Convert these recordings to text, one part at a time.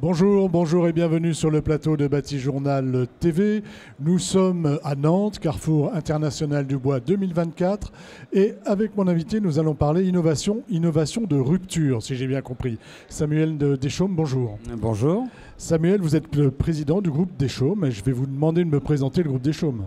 Bonjour, bonjour et bienvenue sur le plateau de Bâti Journal TV. Nous sommes à Nantes, Carrefour International du Bois 2024. Et avec mon invité, nous allons parler innovation de rupture, si j'ai bien compris. Samuel Deschaumes, bonjour. Bonjour. Samuel, vous êtes le président du groupe Deschaumes et je vais vous demander de me présenter le groupe Deschaumes.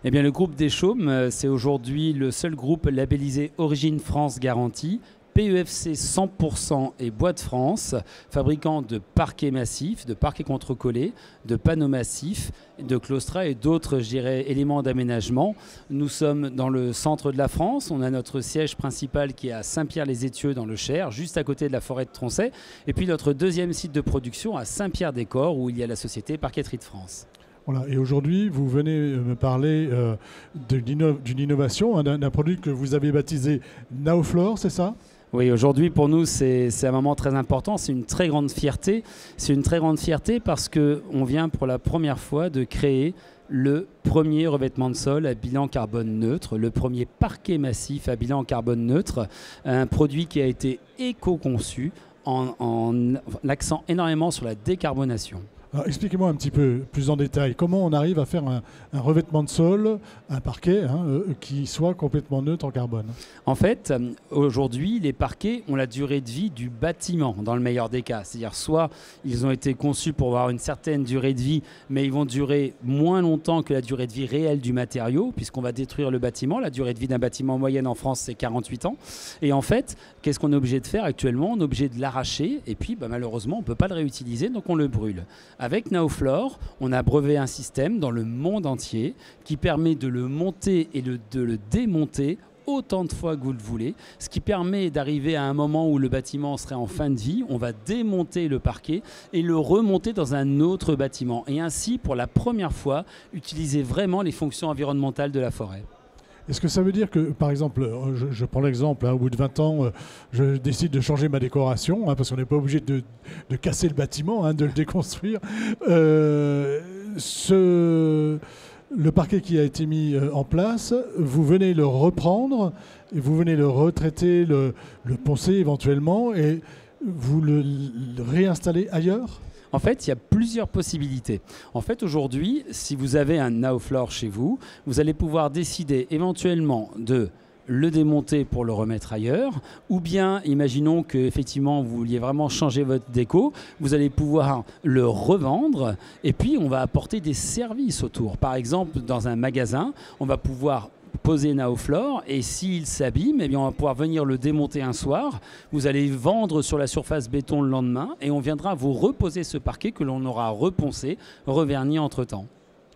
Eh bien, le groupe Deschaumes, c'est aujourd'hui le seul groupe labellisé Origine France Garantie, PEFC 100% et Bois de France, fabricant de parquets massifs, de parquets contre-collés, de panneaux massifs, de claustras et d'autres, je dirais, éléments d'aménagement. Nous sommes dans le centre de la France. On a notre siège principal qui est à Saint-Pierre-les-Étieux dans le Cher, juste à côté de la forêt de Troncet. Et puis notre deuxième site de production à Saint-Pierre-des-Corps, où il y a la société Parqueterie de France. Voilà. Et aujourd'hui, vous venez me parler d'une innovation, hein, d'un produit que vous avez baptisé Naoflore, c'est ça ? Oui, aujourd'hui pour nous c'est un moment très important, c'est une très grande fierté. C'est une très grande fierté parce qu'on vient pour la première fois de créer le premier revêtement de sol à bilan carbone neutre, le premier parquet massif à bilan carbone neutre, un produit qui a été éco-conçu en accent énormément sur la décarbonation. Alors, expliquez-moi un petit peu plus en détail comment on arrive à faire un revêtement de sol, un parquet qui soit complètement neutre en carbone. En fait, aujourd'hui, les parquets ont la durée de vie du bâtiment dans le meilleur des cas. C'est-à-dire soit ils ont été conçus pour avoir une certaine durée de vie, mais ils vont durer moins longtemps que la durée de vie réelle du matériau, puisqu'on va détruire le bâtiment. La durée de vie d'un bâtiment en moyenne en France, c'est 48 ans. Et en fait, qu'est-ce qu'on est obligé de faire actuellement ? On est obligé de l'arracher et puis malheureusement, on ne peut pas le réutiliser, donc on le brûle. Avec Naoflore, on a breveté un système dans le monde entier qui permet de le monter et de le démonter autant de fois que vous le voulez, ce qui permet d'arriver à un moment où le bâtiment serait en fin de vie, on va démonter le parquet et le remonter dans un autre bâtiment. Et ainsi, pour la première fois, utiliser vraiment les fonctions environnementales de la forêt. Est-ce que ça veut dire que, par exemple, je prends l'exemple, au bout de 20 ans, je décide de changer ma décoration, parce qu'on n'est pas obligé de casser le bâtiment, de le déconstruire. Le parquet qui a été mis en place, vous venez le reprendre, et vous venez le retraiter, le poncer éventuellement, et vous le réinstallez ailleurs ? En fait, il y a plusieurs possibilités. En fait, aujourd'hui, si vous avez un Naoflore chez vous, vous allez pouvoir décider éventuellement de le démonter pour le remettre ailleurs, ou bien, imaginons qu'effectivement vous vouliez vraiment changer votre déco, vous allez pouvoir le revendre et puis on va apporter des services autour. Par exemple, dans un magasin, on va pouvoir poser Naoflore et s'il s'abîme, eh bien on va pouvoir venir le démonter un soir. Vous allez vendre sur la surface béton le lendemain et on viendra vous reposer ce parquet que l'on aura reponcé, reverni entre-temps.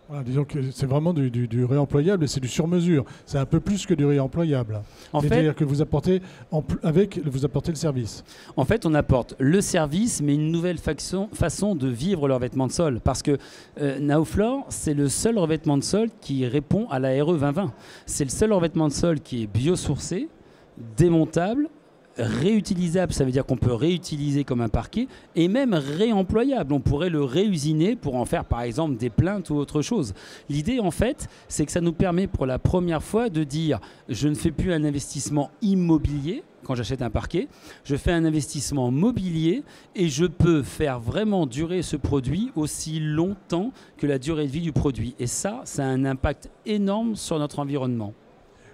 Voilà, disons que c'est vraiment du réemployable et c'est du sur-mesure. C'est un peu plus que du réemployable. C'est-à-dire que vous apportez le service. En fait, on apporte le service, mais une nouvelle façon de vivre le revêtement de sol. Parce que Naoflore, c'est le seul revêtement de sol qui répond à la RE 2020. C'est le seul revêtement de sol qui est biosourcé, démontable, réutilisable, ça veut dire qu'on peut réutiliser comme un parquet et même réemployable. On pourrait le réusiner pour en faire par exemple des plinthes ou autre chose. L'idée en fait, c'est que ça nous permet pour la première fois de dire je ne fais plus un investissement immobilier quand j'achète un parquet, je fais un investissement mobilier et je peux faire vraiment durer ce produit aussi longtemps que la durée de vie du produit. Et ça a un impact énorme sur notre environnement.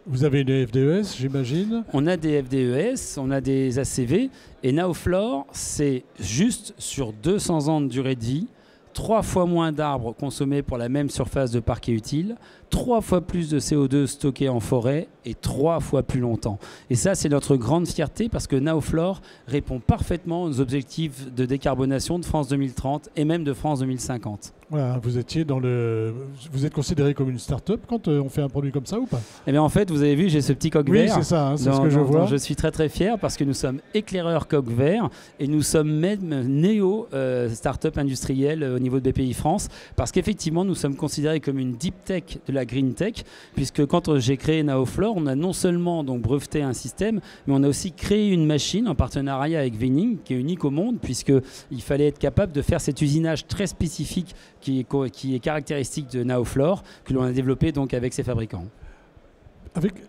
Vous avez des FDES, j'imagine ? On a des FDES, on a des ACV. Et Naoflore, c'est juste sur 200 ans de durée de vie, 3 fois moins d'arbres consommés pour la même surface de parquet utile, 3 fois plus de CO2 stocké en forêt et 3 fois plus longtemps. Et ça, c'est notre grande fierté parce que Naoflore répond parfaitement aux objectifs de décarbonation de France 2030 et même de France 2050. Voilà, vous êtes considéré comme une start-up quand on fait un produit comme ça ou pas ? Eh bien en fait, vous avez vu, j'ai ce petit coq vert. Oui, c'est ça, c'est ce que je vois. Je suis très très fier parce que nous sommes éclaireurs coq vert et nous sommes même néo start-up industrielle au niveau de BPI France parce qu'effectivement, nous sommes considérés comme une deep tech de la green tech puisque quand j'ai créé Naoflore, on a non seulement donc breveté un système, mais on a aussi créé une machine en partenariat avec Vening qui est unique au monde puisqu'il fallait être capable de faire cet usinage très spécifique qui est caractéristique de Naoflore, que l'on a développé donc avec ses fabricants.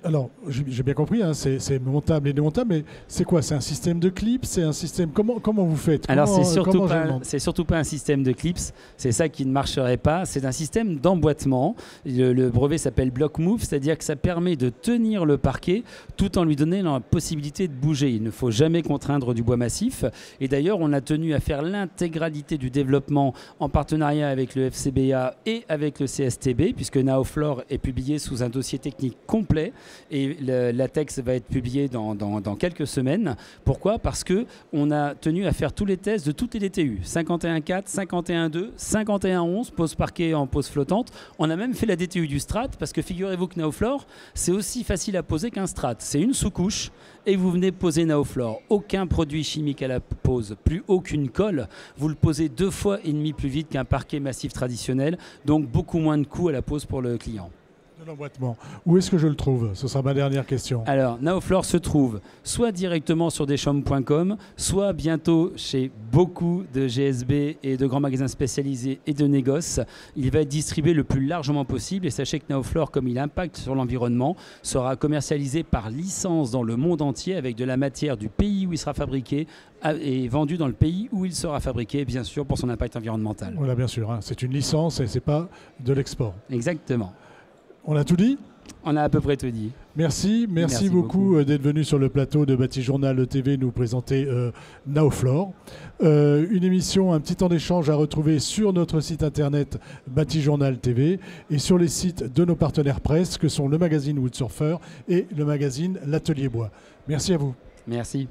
Alors, j'ai bien compris, hein, c'est montable et démontable, mais c'est quoi? C'est un système de clips? C'est un système... Comment vous faites? Alors, c'est surtout pas un système de clips, c'est ça qui ne marcherait pas. C'est un système d'emboîtement. Le brevet s'appelle Block Move, c'est-à-dire que ça permet de tenir le parquet tout en lui donnant la possibilité de bouger. Il ne faut jamais contraindre du bois massif. Et d'ailleurs, on a tenu à faire l'intégralité du développement en partenariat avec le FCBA et avec le CSTB, puisque Naoflore est publié sous un dossier technique complet. Et le latex va être publié dans quelques semaines. Pourquoi? Parce qu'on a tenu à faire tous les tests de toutes les DTU. 51.4, 51.2, 51.11, pose parquet en pose flottante. On a même fait la DTU du Strat, parce que figurez-vous que Naoflore, c'est aussi facile à poser qu'un Strat. C'est une sous-couche et vous venez poser Naoflore. Aucun produit chimique à la pose, plus aucune colle. Vous le posez 2,5 fois plus vite qu'un parquet massif traditionnel, donc beaucoup moins de coûts à la pose pour le client. De l'emboîtement. Où est-ce que je le trouve? Ce sera ma dernière question. Alors, Naoflore se trouve soit directement sur deschamps.com, soit bientôt chez beaucoup de GSB et de grands magasins spécialisés et de négoces. Il va être distribué le plus largement possible et sachez que Naoflore, comme il impacte sur l'environnement, sera commercialisé par licence dans le monde entier avec de la matière du pays où il sera fabriqué et vendu dans le pays où il sera fabriqué, bien sûr, pour son impact environnemental. Voilà, bien sûr. Hein. C'est une licence et ce n'est pas de l'export. Exactement. On a tout dit? On a à peu près tout dit. Merci beaucoup d'être venu sur le plateau de Batijournal TV nous présenter Naoflore. Une émission, un petit temps d'échange à retrouver sur notre site internet Batijournal TV et sur les sites de nos partenaires presse que sont le magazine Woodsurfer et le magazine L'Atelier Bois. Merci à vous. Merci.